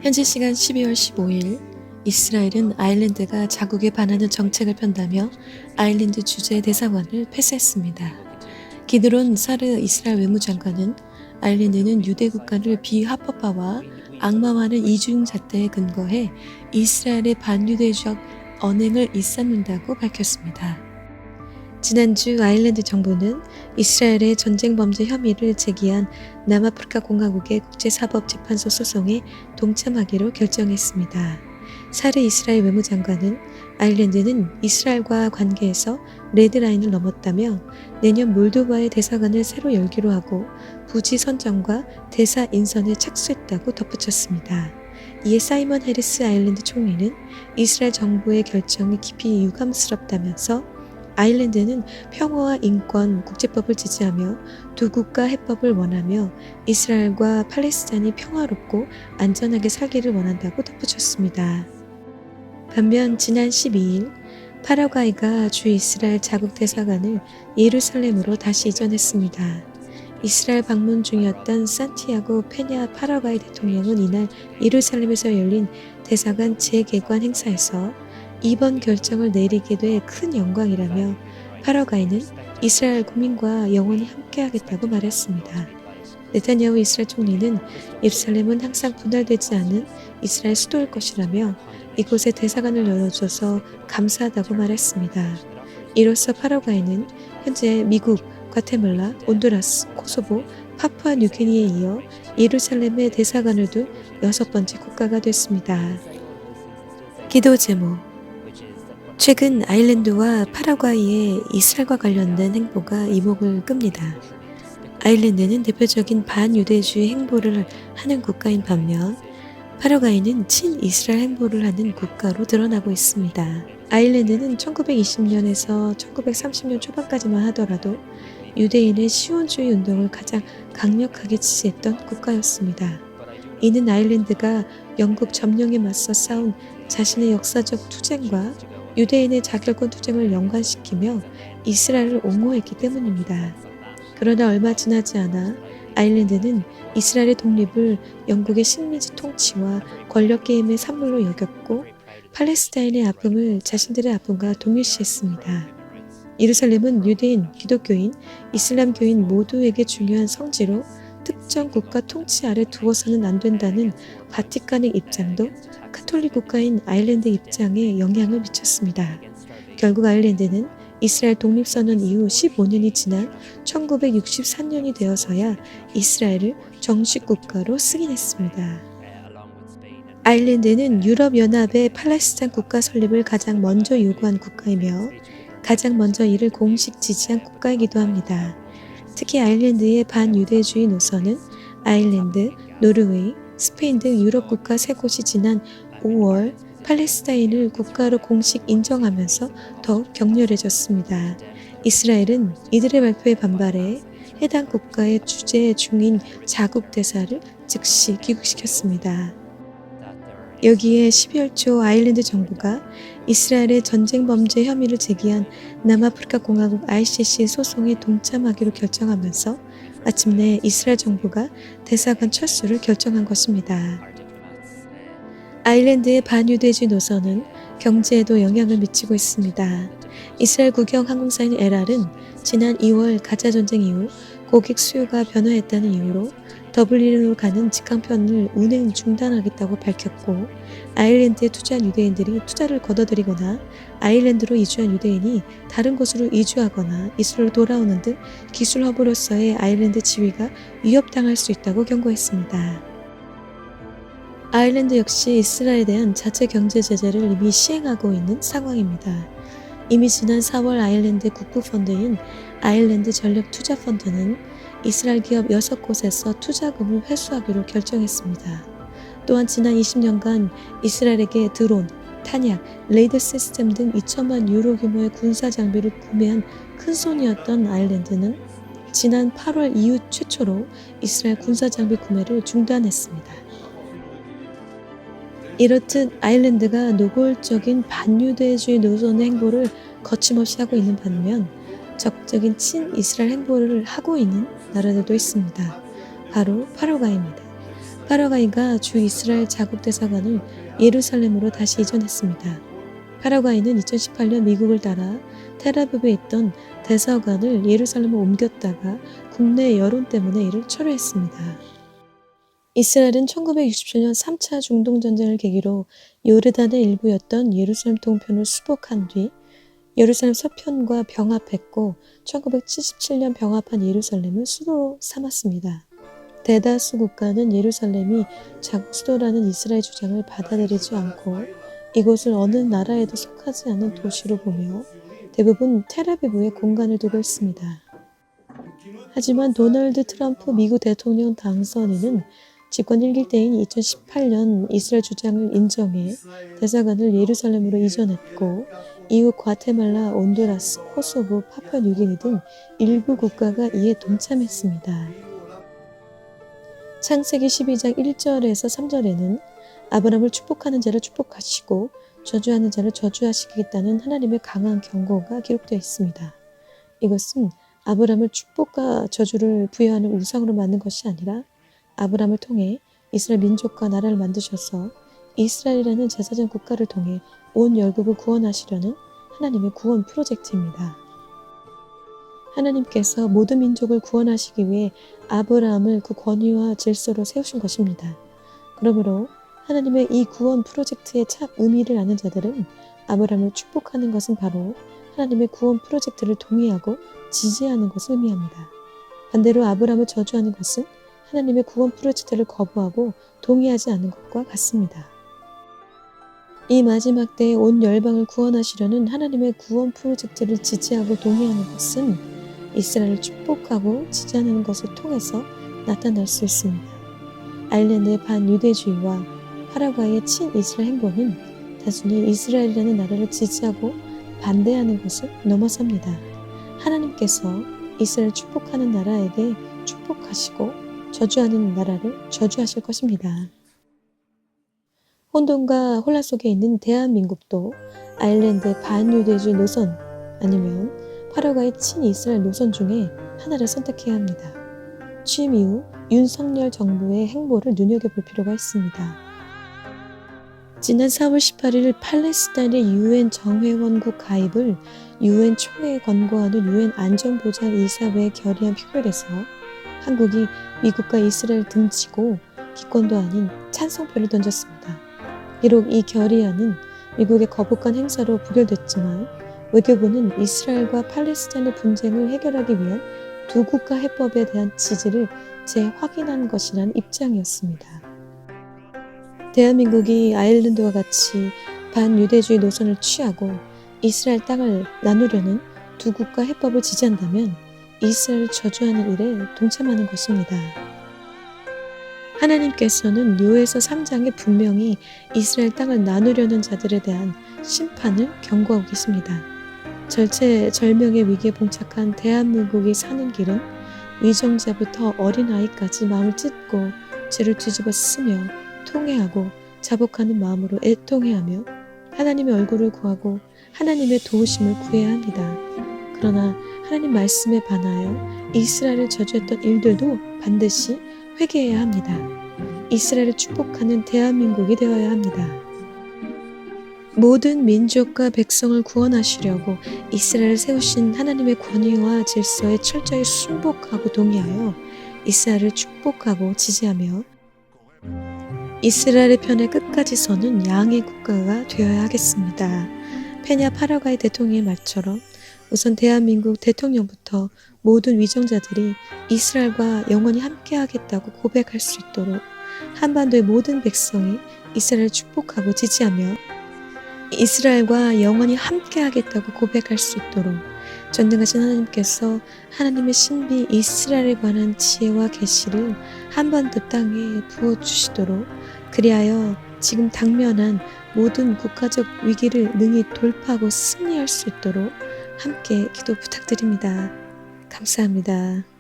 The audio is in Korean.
현지 시간 12월 15일 이스라엘은 아일랜드가 자국에 반하는 정책을 편다며 아일랜드 주재 대사관을 폐쇄했습니다. 기드론 사르 이스라엘 외무장관은 아일랜드는 유대 국가를 비합법화와 악마화하는 이중 잣대에 근거해 이스라엘의 반유대적 언행을 일삼는다고 밝혔습니다. 지난주 아일랜드 정부는 이스라엘의 전쟁 범죄 혐의를 제기한 남아프리카 공화국의 국제사법재판소 소송에 동참하기로 결정했습니다. 사르 이스라엘 외무장관은 아일랜드는 이스라엘과 관계에서 레드라인을 넘었다며 내년 몰도바의 대사관을 새로 열기로 하고 부지 선정과 대사 인선에 착수했다고 덧붙였습니다. 이에 사이먼 해리스 아일랜드 총리는 이스라엘 정부의 결정이 깊이 유감스럽다면서 아일랜드는 평화와 인권, 국제법을 지지하며 두 국가 해법을 원하며 이스라엘과 팔레스타인이 평화롭고 안전하게 살기를 원한다고 덧붙였습니다. 반면 지난 12일 파라과이가 주 이스라엘 자국 대사관을 예루살렘으로 다시 이전했습니다. 이스라엘 방문 중이었던 산티아고 페냐 파라과이 대통령은 이날 예루살렘에서 열린 대사관 재개관 행사에서 이번 결정을 내리게 돼 큰 영광이라며 파라과이는 이스라엘 국민과 영원히 함께하겠다고 말했습니다. 네타냐후 이스라엘 총리는 예루살렘은 항상 분할되지 않은 이스라엘 수도일 것이라며 이곳에 대사관을 열어줘서 감사하다고 말했습니다. 이로써 파라과이는 현재 미국, 과테말라, 온두라스, 코소보, 파푸아 뉴기니에 이어 예루살렘에 대사관을 둔 6번째 국가가 됐습니다. 기도 제목 최근 아일랜드와 파라과이의 이스라엘과 관련된 행보가 이목을 끕니다. 아일랜드는 대표적인 반유대주의 행보를 하는 국가인 반면 파라과이는 친이스라엘 행보를 하는 국가로 드러나고 있습니다. 아일랜드는 1920년에서 1930년 초반까지만 하더라도 유대인의 시온주의 운동을 가장 강력하게 지지했던 국가였습니다. 이는 아일랜드가 영국 점령에 맞서 싸운 자신의 역사적 투쟁과 유대인의 자결권 투쟁을 연관시키며 이스라엘을 옹호했기 때문입니다. 그러나 얼마 지나지 않아 아일랜드는 이스라엘의 독립을 영국의 식민지 통치와 권력 게임의 산물로 여겼고 팔레스타인의 아픔을 자신들의 아픔과 동일시했습니다. 예루살렘은 유대인, 기독교인, 이슬람교인 모두에게 중요한 성지로 특정 국가 통치 아래 두어서는 안 된다는 바티칸의 입장도 카톨릭 국가인 아일랜드 입장에 영향을 미쳤습니다. 결국 아일랜드는 이스라엘 독립선언 이후 15년이 지난 1964년이 되어서야 이스라엘을 정식 국가로 승인했습니다. 아일랜드는 유럽연합의 팔레스타인 국가 설립을 가장 먼저 요구한 국가이며 가장 먼저 이를 공식 지지한 국가이기도 합니다. 특히 아일랜드의 반유대주의 노선은 아일랜드, 노르웨이, 스페인 등 유럽 국가 3곳이 지난 5월 팔레스타인을 국가로 공식 인정하면서 더욱 격렬해졌습니다. 이스라엘은 이들의 발표에 반발해 해당 국가의 주재 중인 자국 대사를 즉시 귀국시켰습니다. 여기에 12월 초 아일랜드 정부가 이스라엘의 전쟁 범죄 혐의를 제기한 남아프리카 공화국 ICC 소송에 동참하기로 결정하면서 마침내 이스라엘 정부가 대사관 철수를 결정한 것입니다. 아일랜드의 반유대주의 노선은 경제에도 영향을 미치고 있습니다. 이스라엘 국영 항공사인 엘알은 지난 2월 가자 전쟁 이후 고객 수요가 변화했다는 이유로 더블린으로 가는 직항편을 운행 중단하겠다고 밝혔고 아일랜드에 투자한 유대인들이 투자를 거둬들이거나 아일랜드로 이주한 유대인이 다른 곳으로 이주하거나 이스라엘로 돌아오는 등 기술 허브로서의 아일랜드 지위가 위협당할 수 있다고 경고했습니다. 아일랜드 역시 이스라엘에 대한 자체 경제 제재를 이미 시행하고 있는 상황입니다. 이미 지난 4월 아일랜드 국부펀드인 아일랜드 전력 투자펀드는 이스라엘 기업 6곳에서 투자금을 회수하기로 결정했습니다. 또한 지난 20년간 이스라엘에게 드론, 탄약, 레이더 시스템 등 2천만 유로 규모의 군사 장비를 구매한 큰손이었던 아일랜드는 지난 8월 이후 최초로 이스라엘 군사 장비 구매를 중단했습니다. 이렇듯 아일랜드가 노골적인 반유대주의 노선의 행보를 거침없이 하고 있는 반면 적극적인 친이스라엘 행보를 하고 있는 나라들도 있습니다. 바로 파라과이입니다. 파라과이가 주 이스라엘 자국 대사관을 예루살렘으로 다시 이전했습니다. 파라과이는 2018년 미국을 따라 텔아비브에 있던 대사관을 예루살렘으로 옮겼다가 국내 여론 때문에 이를 철회했습니다. 이스라엘은 1967년 3차 중동전쟁을 계기로 요르단의 일부였던 예루살렘 동편을 수복한 뒤 예루살렘 서편과 병합했고 1977년 병합한 예루살렘을 수도로 삼았습니다. 대다수 국가는 예루살렘이 자국 수도라는 이스라엘 주장을 받아들이지 않고 이곳을 어느 나라에도 속하지 않은 도시로 보며 대부분 텔아비브에 공간을 두고 있습니다. 하지만 도널드 트럼프 미국 대통령 당선인은 집권 1기 때인 2018년 이스라엘 주장을 인정해 대사관을 예루살렘으로 이전했고 이후 과테말라, 온두라스, 코소보, 파푸아뉴기니 등 일부 국가가 이에 동참했습니다. 창세기 12장 1절에서 3절에는 아브라함을 축복하는 자를 축복하시고 저주하는 자를 저주하시겠다는 하나님의 강한 경고가 기록되어 있습니다. 이것은 아브라함을 축복과 저주를 부여하는 우상으로 만든 것이 아니라 아브라함을 통해 이스라엘 민족과 나라를 만드셔서 이스라엘이라는 제사장 국가를 통해 온 열국을 구원하시려는 하나님의 구원 프로젝트입니다. 하나님께서 모든 민족을 구원하시기 위해 아브라함을 그 권위와 질서로 세우신 것입니다. 그러므로 하나님의 이 구원 프로젝트의 참 의미를 아는 자들은 아브라함을 축복하는 것은 바로 하나님의 구원 프로젝트를 동의하고 지지하는 것을 의미합니다. 반대로 아브라함을 저주하는 것은 하나님의 구원 프로젝트를 거부하고 동의하지 않는 것과 같습니다. 이 마지막 때에 온 열방을 구원하시려는 하나님의 구원 프로젝트를 지지하고 동의하는 것은 이스라엘을 축복하고 지지하는 것을 통해서 나타날 수 있습니다. 아일랜드의 반유대주의와 파라과이의 친이스라엘 행보는 단순히 이스라엘이라는 나라를 지지하고 반대하는 것을 넘어섭니다. 하나님께서 이스라엘을 축복하는 나라에게 축복하시고 저주하는 나라를 저주하실 것입니다. 혼돈과 혼란 속에 있는 대한민국도 아일랜드의 반유대주의 노선 아니면 파라과이 친이스라엘 노선 중에 하나를 선택해야 합니다. 취임 이후 윤석열 정부의 행보를 눈여겨볼 필요가 있습니다. 지난 4월 18일 팔레스타인의 UN 정회원국 가입을 UN 총회에 권고하는 UN 안전보장이사회에 결의한 표결에서 한국이 미국과 이스라엘 등지고 기권도 아닌 찬성표를 던졌습니다. 비록 이 결의안은 미국의 거부권 행사로 부결됐지만 외교부는 이스라엘과 팔레스타인의 분쟁을 해결하기 위한 두 국가 해법에 대한 지지를 재확인한 것이라는 입장이었습니다. 대한민국이 아일랜드와 같이 반유대주의 노선을 취하고 이스라엘 땅을 나누려는 두 국가 해법을 지지한다면 이스라엘을 저주하는 일에 동참하는 것입니다. 하나님께서는 요에서 3장에 분명히 이스라엘 땅을 나누려는 자들에 대한 심판을 경고하고 계십니다. 절체절명의 위기에 봉착한 대한민국이 사는 길은 위정자부터 어린아이까지 마음을 찢고 죄를 뒤집어 쓰며 통회하고 자복하는 마음으로 애통해하며 하나님의 얼굴을 구하고 하나님의 도우심을 구해야 합니다. 그러나 하나님 말씀에 반하여 이스라엘을 저주했던 일들도 반드시 회개해야 합니다. 이스라엘을 축복하는 대한민국이 되어야 합니다. 모든 민족과 백성을 구원하시려고 이스라엘을 세우신 하나님의 권위와 질서에 철저히 순복하고 동의하여 이스라엘을 축복하고 지지하며 이스라엘의 편에 끝까지 서는 양의 국가가 되어야 하겠습니다. 페냐 파라과이 대통령의 말처럼 우선 대한민국 대통령부터 모든 위정자들이 이스라엘과 영원히 함께하겠다고 고백할 수 있도록 한반도의 모든 백성이 이스라엘을 축복하고 지지하며 이스라엘과 영원히 함께하겠다고 고백할 수 있도록 전능하신 하나님께서 하나님의 신비 이스라엘에 관한 지혜와 계시를 한반도 땅에 부어주시도록 그리하여 지금 당면한 모든 국가적 위기를 능히 돌파하고 승리할 수 있도록 함께 기도 부탁드립니다. 감사합니다.